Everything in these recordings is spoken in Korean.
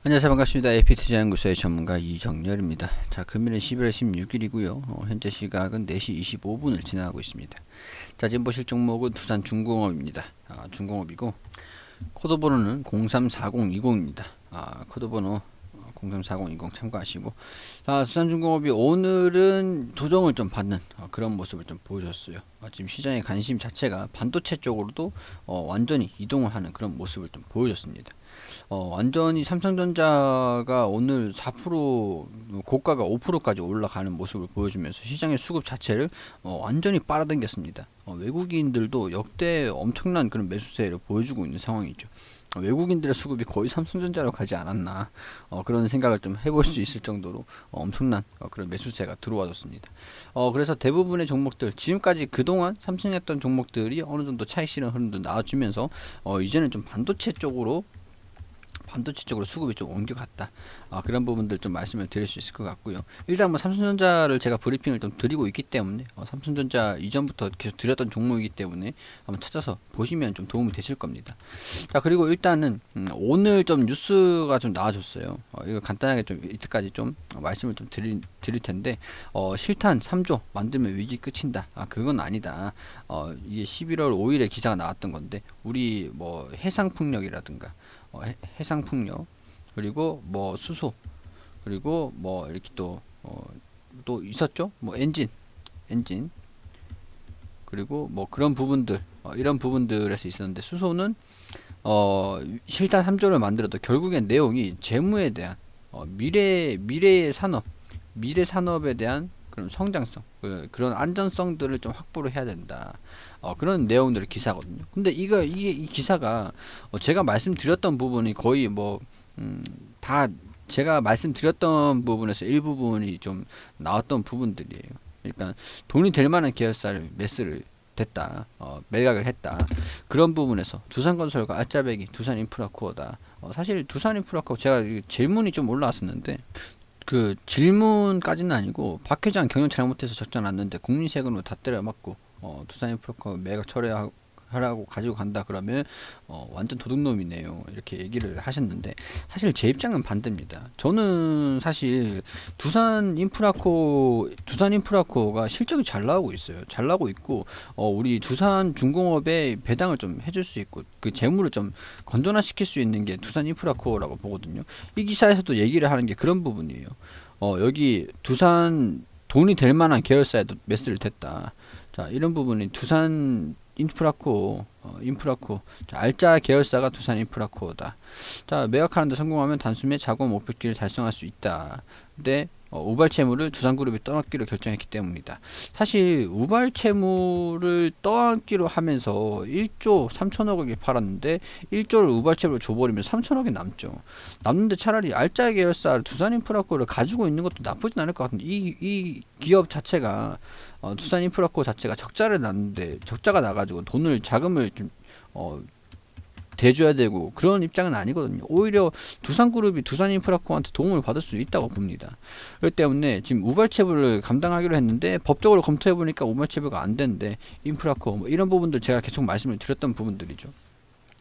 안녕하세요. 반갑습니다. AP투자연구소의 전문가 이정열입니다. 자, 금일은 11월 16일이고요. 현재 시각은 4시 25분을 지나고 있습니다. 자, 지금 보실 종목은 두산중공업입니다. 중공업이고 코드번호는 034020입니다. 코드번호 034020 참고하시고, 두산중공업이 오늘은 조정을 좀 받는 그런 모습을 좀 보여줬어요. 지금 시장의 관심 자체가 반도체 쪽으로도 완전히 이동을 하는 그런 모습을 좀 보여줬습니다. 완전히 삼성전자가 오늘 4% 고가가 5%까지 올라가는 모습을 보여주면서 시장의 수급 자체를 완전히 빨아당겼습니다. 외국인들도 역대 엄청난 그런 매수세를 보여주고 있는 상황이죠. 외국인들의 수급이 거의 삼성전자로 가지 않았나, 그런 생각을 좀 해볼 수 있을 정도로 엄청난 그런 매수세가 들어와줬습니다. 그래서 대부분의 종목들, 지금까지 그동안 삼성했던 종목들이 어느 정도 차익 실현 흐름도 나와주면서 이제는 좀 반도체 쪽으로 수급이 좀 옮겨갔다. 그런 부분들 좀 말씀을 드릴 수 있을 것 같고요. 일단 뭐 삼성전자를 제가 브리핑을 좀 드리고 있기 때문에 삼성전자 이전부터 계속 드렸던 종목이기 때문에 한번 찾아서 보시면 좀 도움이 되실 겁니다. 자, 그리고 일단은 오늘 좀 뉴스가 좀 나와줬어요. 이거 간단하게 좀 이때까지 좀 말씀을 좀 드릴 텐데, 실탄 3조 만들면 위기 끝인다. 그건 아니다. 이게 11월 5일에 기사가 나왔던 건데, 우리 뭐 해상풍력이라든가 해상풍력, 그리고 뭐 수소, 그리고 뭐 이렇게 또 있었죠. 뭐 엔진, 그리고 뭐 그런 부분들, 이런 부분들에서 있었는데, 수소는 실탄 3조를 만들어도 결국엔 내용이 재무에 대한 미래 산업에 대한 그런 성장성, 그런 안전성들을 좀 확보를 해야 된다. 그런 내용들의 기사거든요. 근데 이 기사가 제가 말씀드렸던 부분이 거의 다 제가 말씀드렸던 부분에서 일부분이 좀 나왔던 부분들이에요. 그러니까 돈이 될 만한 계열사를 매수를 됐다, 매각을 했다. 그런 부분에서 두산건설과 알짜배기, 두산인프라코어다. 사실 두산인프라코어 제가 질문이 좀 올라왔었는데, 그 질문까지는 아니고 박 회장 경영 잘못해서 적자 났는데 국민 세금으로 다 때려 맞고 두산인프라코어 매각 철회하라고 가지고 간다 그러면 완전 도둑놈이네요, 이렇게 얘기를 하셨는데, 사실 제 입장은 반대입니다. 저는 사실 두산인프라코가 실적이 잘 나오고 있어요. 잘 나오고 있고, 우리 두산중공업에 배당을 좀 해줄 수 있고 그 재물을 좀 건전화시킬 수 있는 게 두산인프라코라고 보거든요. 이 기사에서도 얘기를 하는 게 그런 부분이에요. 여기 두산 돈이 될 만한 계열사에도 매수를 됐다. 자, 이런 부분이 두산 인프라코. 자, 알짜 계열사가 두산 인프라코다. 자, 매각하는데 성공하면 단숨에 자금 목표치를 달성할 수 있다. 근데 우발 채무를 두산그룹이 떠안기로 결정했기 때문이다. 사실 우발 채무를 떠안기로 하면서 1조 3천억을 팔았는데 1조를 우발 채무로 줘버리면 3천억이 남죠. 남는데 차라리 알짜 계열사 두산인프라코를 가지고 있는 것도 나쁘진 않을 것 같은데, 이 기업 자체가 두산인프라코 자체가 적자를 났는데, 적자가 나가지고 자금을 좀 대줘야 되고 그런 입장은 아니거든요. 오히려 두산그룹이 두산인프라코한테 도움을 받을 수 있다고 봅니다. 그렇기 때문에 지금 우발체불을 감당하기로 했는데 법적으로 검토해보니까 우발체불가 안 되는데, 인프라코 뭐 이런 부분들 제가 계속 말씀을 드렸던 부분들이죠.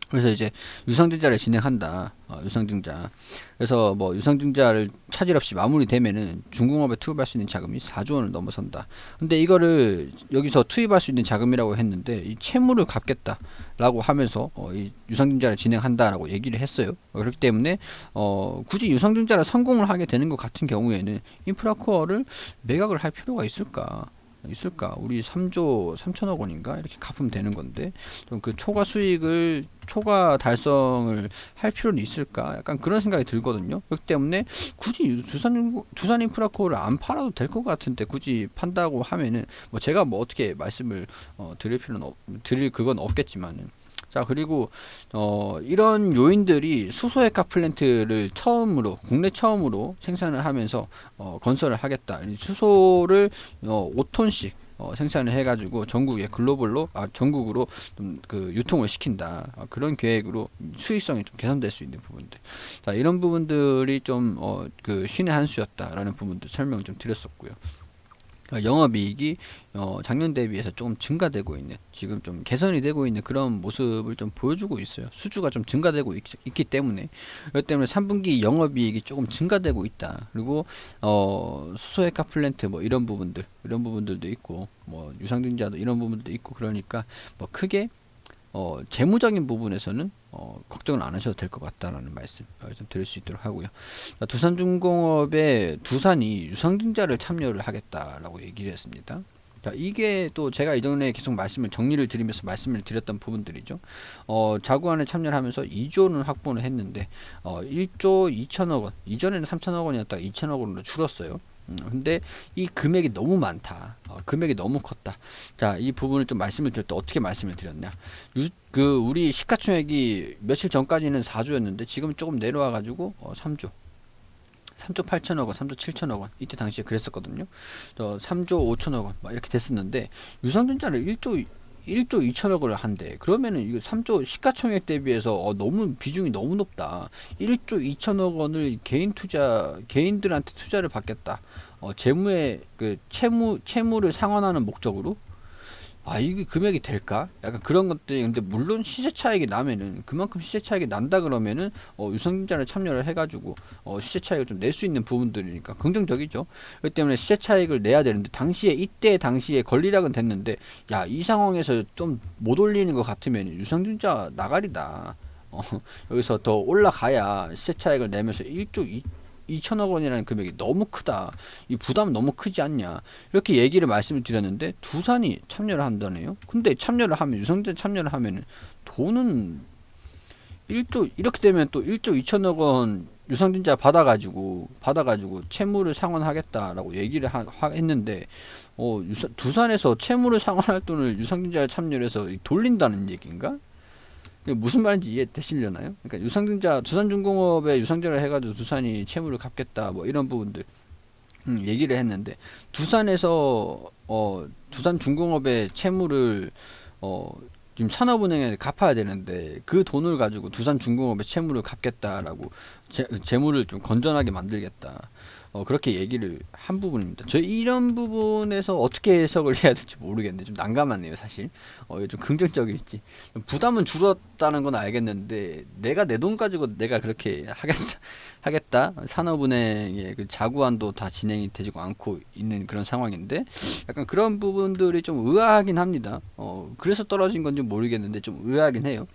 그래서 이제 유상증자를 진행한다. 유상증자. 그래서 뭐 유상증자를 차질 없이 마무리되면은 중공업에 투입할 수 있는 자금이 4조 원을 넘어선다. 근데 이거를 여기서 투입할 수 있는 자금이라고 했는데, 이 채무를 갚겠다라고 하면서 이 유상증자를 진행한다라고 얘기를 했어요. 그렇기 때문에 굳이 유상증자를 성공을 하게 되는 것 같은 경우에는 인프라코어를 매각을 할 필요가 있을까? 우리 3조 3천억 원인가 이렇게 갚으면 되는 건데, 좀 그 초과 달성을 할 필요는 있을까? 약간 그런 생각이 들거든요. 그렇기 때문에 굳이 두산 인프라코를 안 팔아도 될 것 같은데, 굳이 판다고 하면은 뭐 제가 뭐 어떻게 말씀을 드릴 그건 없겠지만은. 자, 그리고 이런 요인들이 수소액화 플랜트를 국내 처음으로 생산을 하면서 건설을 하겠다. 수소를 5톤씩 생산을 해가지고 전국으로 좀 그 유통을 시킨다. 그런 계획으로 수익성이 좀 개선될 수 있는 부분들. 자, 이런 부분들이 좀 그 신의 한 수였다라는 부분들 설명을 좀 드렸었고요. 영업이익이 작년 대비해서 조금 증가되고 있는, 지금 좀 개선이 되고 있는 그런 모습을 좀 보여주고 있어요. 수주가 좀 증가되고 있기 때문에, 그렇기 때문에 3분기 영업이익이 조금 증가되고 있다. 그리고 수소핵화 플랜트 뭐 이런 부분들도 있고, 뭐 유상증자도 이런 부분도 있고, 그러니까 뭐 크게 재무적인 부분에서는 걱정을 안 하셔도 될 것 같다라는 말씀 좀 드릴 수 있도록 하고요. 두산중공업에 두산이 유상증자를 참여를 하겠다라고 얘기를 했습니다. 자, 이게 또 제가 이전에 계속 정리를 드리면서 말씀을 드렸던 부분들이죠. 자구안에 참여를 하면서 2조는 확보를 했는데 1조 2천억 원, 이전에는 3천억 원이었다가 2천억 원으로 줄었어요. 근데 이 금액이 너무 많다. 금액이 너무 컸다. 자, 이 부분을 좀 말씀을 드릴 때 어떻게 말씀을 드렸냐. 우리 시가총액이 며칠 전까지는 4조였는데 지금 조금 내려와 가지고 3조. 3조 8천억 원, 3조 7천억 원. 이때 당시에 그랬었거든요. 3조 5천억 원. 막 이렇게 됐었는데 유상증자를 1조 2천억을 한대. 그러면은 이거 3조 시가총액 대비해서 너무 비중이 너무 높다. 1조 2천억 원을 개인들한테 투자를 받겠다. 재무의 채무를 상환하는 목적으로, 이게 금액이 될까? 약간 그런 것들이, 근데 물론 시세 차익이 나면은, 그만큼 시세 차익이 난다 그러면은 유상증자를 참여를 해가지고 시세 차익을 좀 낼 수 있는 부분들이니까 긍정적이죠. 그렇기 때문에 시세 차익을 내야 되는데, 이때 당시에 권리락은 됐는데, 야, 이 상황에서 좀 못 올리는 것 같으면 유상증자 나가리다. 여기서 더 올라가야 시세 차익을 내면서 1조 2천억 원이라는 금액이 너무 크다. 이 부담 너무 크지 않냐. 이렇게 얘기를 말씀을 드렸는데 두산이 참여를 한다네요. 근데 유상증자 참여를 하면은 돈은 1조, 이렇게 되면 또 1조 2천억 원 유상증자 받아가지고 채무를 상환하겠다라고 얘기를 했는데, 두산에서 채무를 상환할 돈을 유상증자에 참여를 해서 돌린다는 얘기인가? 무슨 말인지 이해되시려나요? 그러니까 두산중공업에 유상증자를 해가지고 두산이 채무를 갚겠다, 뭐 이런 부분들 얘기를 했는데, 두산중공업의 채무를 지금 산업은행에 갚아야 되는데, 그 돈을 가지고 두산중공업의 채무를 갚겠다라고, 재무를 좀 건전하게 만들겠다, 그렇게 얘기를 한 부분입니다. 저희 이런 부분에서 어떻게 해석을 해야 될지 모르겠는데 좀 난감하네요, 사실. 좀 긍정적일지. 부담은 줄었다는 건 알겠는데, 내가 내 돈 가지고 내가 그렇게 하겠다. 산업은행의 그 자구안도 다 진행이 되지고 않고 있는 그런 상황인데, 약간 그런 부분들이 좀 의아하긴 합니다. 그래서 떨어진 건지 모르겠는데 좀 의아하긴 해요.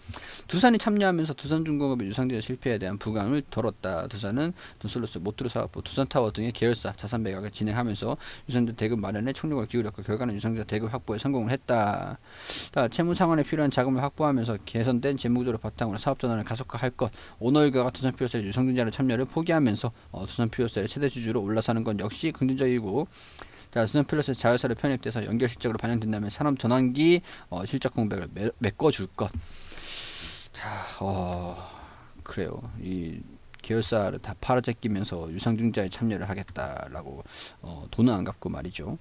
두산이 참여하면서 두산중공업의 유상증자 실패에 대한 부담을 덜었다. 두산은 돈솔로스, 모트로 사업부, 두산타워 등의 계열사 자산 매각을 진행하면서 유상증자 대급 마련에 총력을 기울였고, 결과는 유상증자 대급 확보에 성공을 했다. 채무 상환에 필요한 자금을 확보하면서 개선된 재무구조를 바탕으로 사업 전환을 가속화할 것. 오너일가가 두산퓨어셀 유상증자를 참여를 포기하면서 두산퓨어셀 최대 주주로 올라서는 건 역시 긍정적이고, 두산퓨어셀 자회사로 편입돼서 연결 실적으로 반영된다면 산업 전환기 실적 공백을 메꿔줄 것. 자, 그래요. 이 계열사를 다 팔아제끼면서 유상증자에 참여를 하겠다라고, 돈은 안 갚고 말이죠.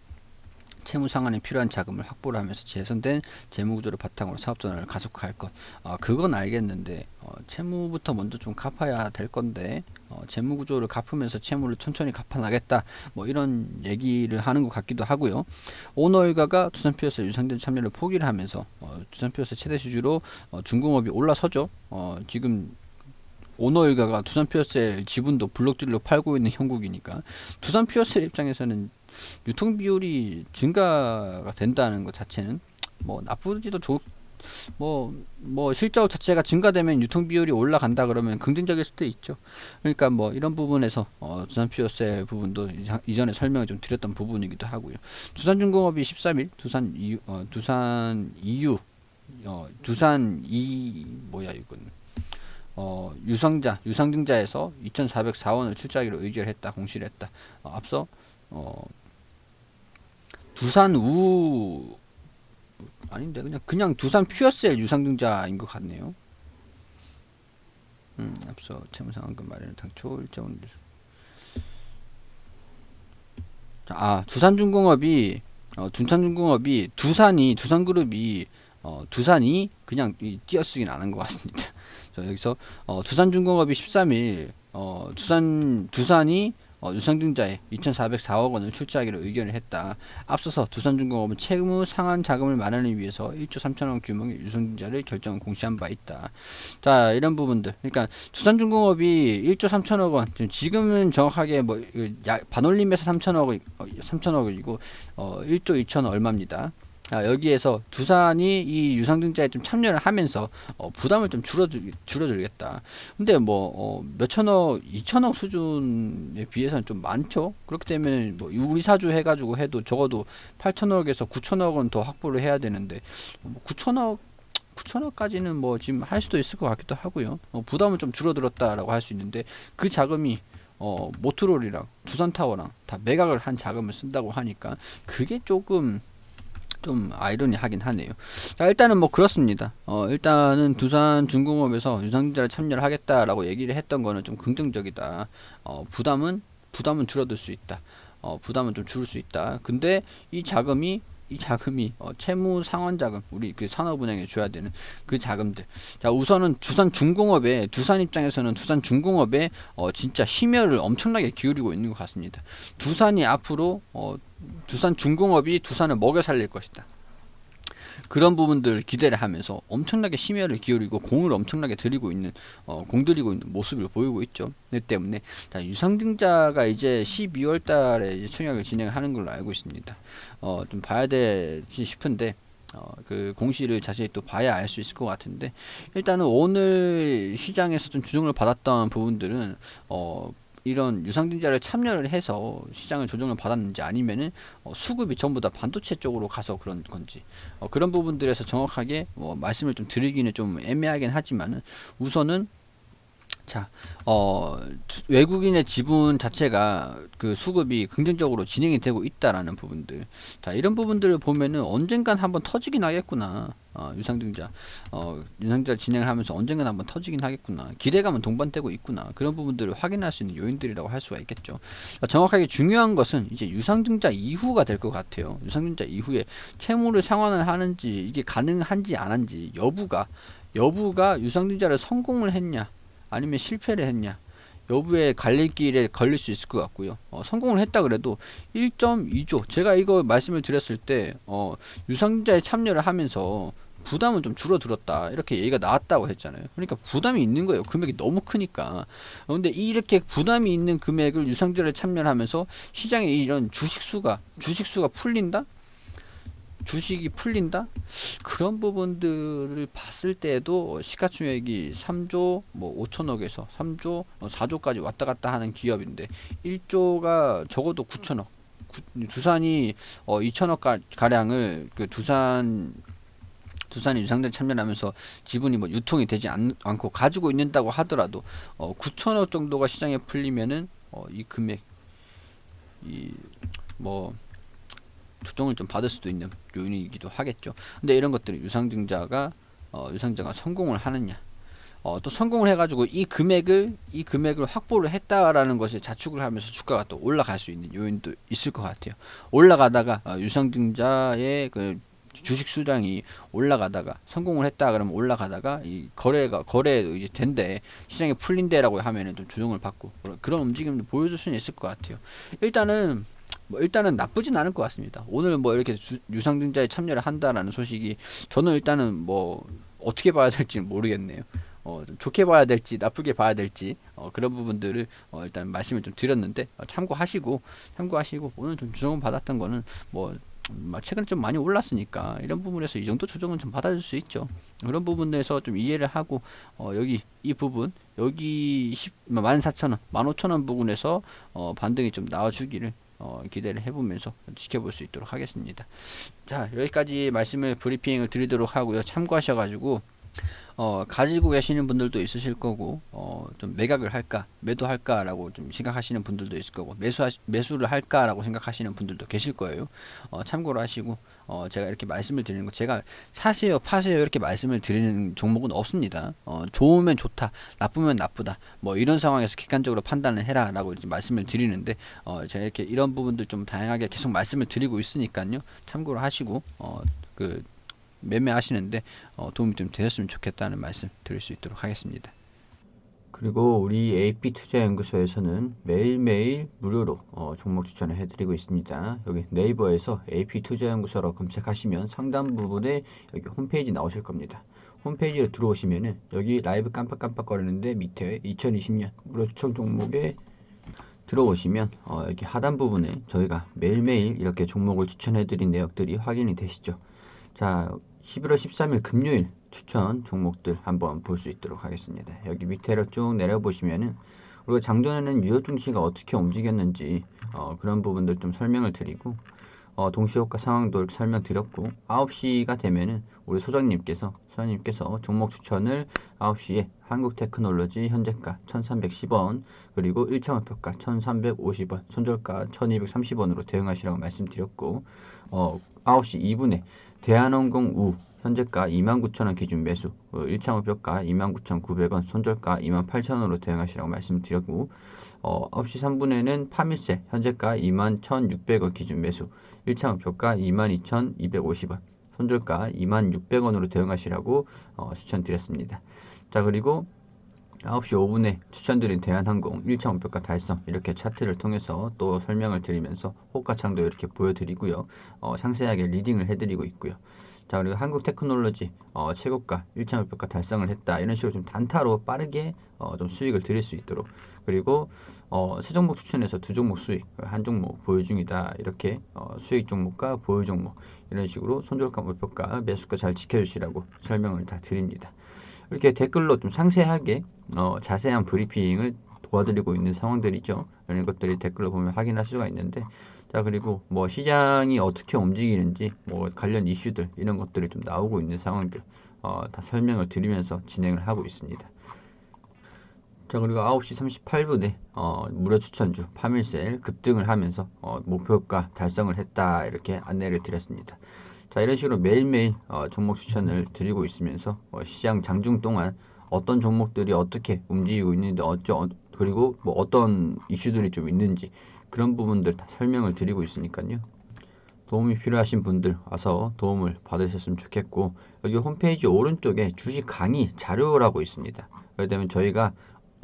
채무 상환에 필요한 자금을 확보를 하면서 개선된 재무구조를 바탕으로 사업 전환을 가속화할 것. 그건 알겠는데, 채무부터 먼저 좀 갚아야 될 건데, 재무구조를 갚으면서 채무를 천천히 갚아나겠다, 뭐 이런 얘기를 하는 것 같기도 하고요. 오너일가가 두산퓨어셀 유상증자 참여를 포기를 하면서 두산퓨어셀 최대 주주로 중공업이 올라서죠. 지금 오너일가가 두산퓨어셀 지분도 블록딜로 팔고 있는 형국이니까, 두산퓨어셀 입장에서는 유통 비율이 증가가 된다는 것 자체는 뭐 나쁘지도 뭐 실적 자체가 증가되면 유통 비율이 올라간다 그러면 긍정적일 수도 있죠. 그러니까 뭐 이런 부분에서 두산퓨어셀 부분도 이전에 설명을 좀 드렸던 부분이기도 하고요. 두산중공업이 13일 유상증자에서 2,404원을 출자하기로 의결 했다, 공시를 했다. 앞서 아닌데 그냥 두산 퓨어셀 유상증자인 것 같네요. 앞서 채무상환금 마련을 당초 일정을 두산중공업이 두산그룹이 두산이 그냥 띄어쓰긴 안 한 것 같습니다. 여기서 두산중공업이 13일 두산이 유상증자에 2,404억 원을 출자하기로 의견을 했다. 앞서서 두산중공업은 채무 상환 자금을 마련하기 위해서 1조 3천억 규모의 유상증자를 결정 공시한 바 있다. 자, 이런 부분들. 그러니까 두산중공업이 1조 3천억 원, 지금은 정확하게 뭐 반올림에서 3천억이고 1조 2천 얼마입니다. 여기에서 두산이 이 유상증자에 좀 참여를 하면서 부담을 좀 줄여주겠다. 근데 뭐 몇천억, 2천억 수준에 비해서는 좀 많죠. 그렇기 때문에 뭐 우리 사주 해가지고 해도 적어도 8천억에서 9천억은 더 확보를 해야 되는데 9천억까지는 뭐 지금 할 수도 있을 것 같기도 하고요. 부담은 좀 줄어들었다라고 할 수 있는데 그 자금이 모트롤이랑 두산타워랑 다 매각을 한 자금을 쓴다고 하니까 그게 조금 좀 아이러니하긴 하네요. 자, 일단은 뭐 그렇습니다. 일단은 두산중공업에서 유상증자를 참여를 하겠다라고 얘기를 했던 거는 좀 긍정적이다. 부담은 줄어들 수 있다. 부담은 좀 줄일 수 있다. 근데 이 자금이 채무 상환 자금, 우리 그 산업은행에 줘야 되는 그 자금들. 자, 우선은 두산 입장에서는 두산중공업에 진짜 심혈을 엄청나게 기울이고 있는 것 같습니다. 두산이 앞으로 두산중공업이 두산을 먹여 살릴 것이다. 그런 부분들을 기대를 하면서 엄청나게 심혈을 기울이고 공을 엄청나게 공들이고 있는 모습을 보이고 있죠. 그 때문에 유상증자가 이제 12월 달에 이제 청약을 진행하는 걸로 알고 있습니다. 좀 봐야 되지 싶은데 그 공시를 자세히 또 봐야 알 수 있을 것 같은데 일단은 오늘 시장에서 좀 조정을 받았던 부분들은 이런 유상증자를 참여를 해서 시장을 조정을 받았는지 아니면은 수급이 전부 다 반도체 쪽으로 가서 그런 건지 그런 부분들에서 정확하게 말씀을 좀 드리기는 좀 애매하긴 하지만은 우선은 자, 외국인의 지분 자체가 그 수급이 긍정적으로 진행이 되고 있다라는 부분들. 자, 이런 부분들을 보면은 언젠간 한번 터지긴 하겠구나. 유상증자 진행을 하면서 언젠간 한번 터지긴 하겠구나. 기대감은 동반되고 있구나. 그런 부분들을 확인할 수 있는 요인들이라고 할 수가 있겠죠. 정확하게 중요한 것은 이제 유상증자 이후가 될 것 같아요. 유상증자 이후에 채무를 상환을 하는지 이게 가능한지 안 한지 여부가 유상증자를 성공을 했냐 아니면 실패를 했냐 여부의 갈림길에 걸릴 수 있을 것 같고요. 성공을 했다 그래도 1.2조 제가 이거 말씀을 드렸을 때 유상증자에 참여를 하면서 부담은 좀 줄어들었다 이렇게 얘기가 나왔다고 했잖아요. 그러니까 부담이 있는 거예요. 금액이 너무 크니까. 근데 이렇게 부담이 있는 금액을 유상증자에 참여를 하면서 시장에 이런 주식수가 풀린다? 주식이 풀린다? 그런 부분들을 봤을 때도 시가총액이 3조 뭐 5천억에서 3조 4조까지 왔다 갔다 하는 기업인데 1조가 적어도 9천억 두산이 2천억 가량을 그 두산이 유상증자에 참여하면서 지분이 뭐 유통이 되지 않고 가지고 있는다고 하더라도 9천억 정도가 시장에 풀리면은 이 금액 뭐 조정을 좀 받을 수도 있는 요인이기도 하겠죠. 근데 이런 것들이 유상증자가 성공을 하느냐, 또 성공을 해가지고 이 금액을 확보를 했다라는 것에 자축을 하면서 주가가 또 올라갈 수 있는 요인도 있을 것 같아요. 올라가다가 유상증자의 그 주식 수량이 올라가다가 성공을 했다 그러면 올라가다가 이 거래 이제 된대 시장에 풀린대라고 하면은 좀 조정을 받고 그런 움직임을 보여줄 수는 있을 것 같아요. 일단은 나쁘진 않을 것 같습니다. 오늘 뭐 이렇게 유상증자에 참여를 한다라는 소식이 저는 일단은 뭐 어떻게 봐야 될지 모르겠네요. 좀 좋게 봐야 될지 나쁘게 봐야 될지 그런 부분들을 일단 말씀을 좀 드렸는데 참고하시고 오늘 좀 조정을 받았던 거는 뭐 최근에 좀 많이 올랐으니까 이런 부분에서 이 정도 조정은 좀 받아줄 수 있죠. 그런 부분에서 좀 이해를 하고 여기 이 부분 여기 14,000원 15,000원 부분에서 반등이 좀 나와주기를 기대를 해보면서 지켜볼 수 있도록 하겠습니다. 자, 여기까지 브리핑을 드리도록 하고요. 참고하셔가지고 가지고 계시는 분들도 있으실 거고 좀 매각을 할까 매도할까라고 좀 생각하시는 분들도 있을 거고 매수를 할까라고 생각하시는 분들도 계실 거예요. 참고로 하시고 제가 이렇게 말씀을 드리는 거 제가 사세요 파세요 이렇게 말씀을 드리는 종목은 없습니다. 좋으면 좋다 나쁘면 나쁘다 뭐 이런 상황에서 객관적으로 판단을 해라 라고 이렇게 말씀을 드리는데 제가 이렇게 이런 부분들 좀 다양하게 계속 말씀을 드리고 있으니까요. 참고로 하시고 매매하시는데 도움이 좀 되셨으면 좋겠다는 말씀 드릴 수 있도록 하겠습니다. 그리고 우리 AP투자연구소에서는 매일매일 무료로 종목 추천을 해드리고 있습니다. 여기 네이버에서 AP투자연구소라고 검색하시면 상단 부분에 여기 홈페이지 나오실 겁니다. 홈페이지로 들어오시면은 여기 라이브 깜빡깜빡거리는데 밑에 2020년 무료 추천 종목에 들어오시면 여기 하단 부분에 저희가 매일매일 이렇게 종목을 추천해드린 내역들이 확인이 되시죠. 자, 11월 13일 금요일 추천 종목들 한번 볼 수 있도록 하겠습니다. 여기 밑에로 쭉 내려보시면은 우리가 장전에는 유효 증시가 어떻게 움직였는지 그런 부분들 좀 설명을 드리고 동시효과 상황도 설명드렸고 9시가 되면은 우리 소장님께서 종목 추천을 9시에 한국테크놀로지 현재가 1310원 그리고 1차 목표가 1350원 손절가 1230원으로 대응하시라고 말씀드렸고 9시 2분에 대한항공 우 현재가 29,000원 기준 매수 1차 목표가 29,900원 손절가 28,000원으로 대응하시라고 말씀드렸고 9시 3분에는 파밀셀 현재가 21,600원 기준 매수 1차 목표가 22,250원 손절가 2,600원으로 대응하시라고 추천드렸습니다. 자, 그리고 9시 5분에 추천드린 대한항공 1차 목표가 달성 이렇게 차트를 통해서 또 설명을 드리면서 호가창도 이렇게 보여드리고요. 상세하게 리딩을 해드리고 있고요. 자, 그리고 한국테크놀로지 최고가 1차 목표가 달성을 했다 이런 식으로 좀 단타로 빠르게 좀 수익을 드릴 수 있도록 그리고 세 종목 추천해서 두 종목 수익 한 종목 보유 중이다 이렇게 수익 종목과 보유 종목 이런 식으로 손절가 목표가 매수가 잘 지켜주시라고 설명을 다 드립니다. 이렇게 댓글로 좀 상세하게 자세한 브리핑을 도와드리고 있는 상황들이죠. 이런 것들이 댓글로 보면 확인할 수가 있는데 자, 그리고 뭐 시장이 어떻게 움직이는지 뭐 관련 이슈들 이런 것들이 좀 나오고 있는 상황들 다 설명을 드리면서 진행을 하고 있습니다. 자, 그리고 9시 38분에 무료 추천주 파밀셀 급등을 하면서 목표가 달성을 했다 이렇게 안내를 드렸습니다. 자, 이런 식으로 매일매일 종목 추천을 드리고 있으면서 시장 장중 동안 어떤 종목들이 어떻게 움직이고 있는지 그리고 뭐 어떤 이슈들이 좀 있는지 그런 부분들 다 설명을 드리고 있으니까요. 도움이 필요하신 분들 와서 도움을 받으셨으면 좋겠고 여기 홈페이지 오른쪽에 주식 강의 자료라고 있습니다. 그러면 저희가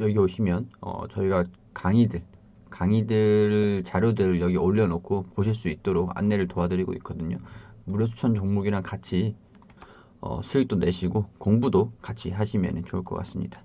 여기 오시면 저희가 강의들 자료들을 여기 올려놓고 보실 수 있도록 안내를 도와드리고 있거든요. 무료 추천 종목이랑 같이 수익도 내시고 공부도 같이 하시면 좋을 것 같습니다.